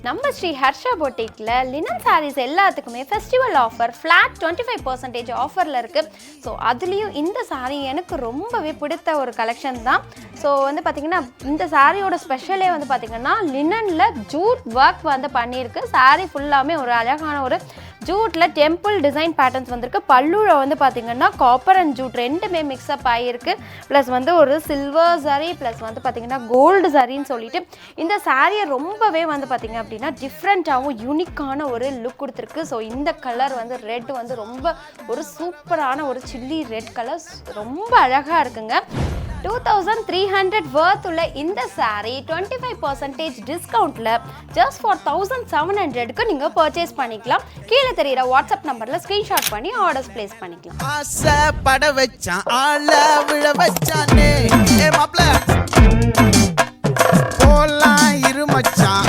நம்ம ஸ்ரீ ஹர்ஷா பொட்டிக்கில் லினன் சாரீஸ் எல்லாத்துக்குமே festival offer flat 25% ஆஃபரில் இருக்குது. ஸோ அதுலேயும் இந்த சாரீ எனக்கு ரொம்பவே பிடித்த ஒரு கலெக்ஷன் தான். ஸோ வந்து பார்த்திங்கன்னா இந்த சாரியோட ஸ்பெஷலே வந்து பார்த்திங்கன்னா லினனில் ஜூட் ஒர்க் வந்து பண்ணியிருக்கு. சாரீ ஃபுல்லாமே ஒரு அழகான ஒரு ஜூட்டில் டெம்பிள் டிசைன் பேட்டர்ன்ஸ் வந்திருக்கு. பல்லுவில் வந்து பார்த்திங்கன்னா காப்பர் அண்ட் ஜூட் ரெண்டுமே மிக்ஸ்அப் ஆகிருக்கு. ப்ளஸ் வந்து ஒரு சில்வர் சரி ப்ளஸ் வந்து பார்த்திங்கன்னா கோல்டு சரின்னு சொல்லிட்டு இந்த சாரியை ரொம்பவே வந்து பார்த்திங்க அப்படின்னா டிஃப்ரெண்ட்டாகவும் யூனிக்கான ஒரு லுக் கொடுத்துருக்கு. ஸோ இந்த கலர் வந்து ரெட் வந்து ரொம்ப ஒரு சூப்பரான ஒரு சில்லி ரெட் கலர் ரொம்ப அழகாக இருக்குங்க. 2300 worth உள்ள இந்த சாரீ 25% டிஸ்கவுண்ட்டில் ஜஸ்ட் ஃபார் 1700க்கு நீங்கள் பர்ச்சேஸ் பண்ணிக்கலாம். கீழே தெரிகிற வாட்ஸ்அப் நம்பரில் ஸ்க்ரீன்ஷாட் பண்ணி ஆர்டர்ஸ் பிளேஸ் பண்ணிக்கலாம். ஆசை பட வச்சான் ஆள விழ வச்சானே மாப்ள போலாம் இரு மச்சான்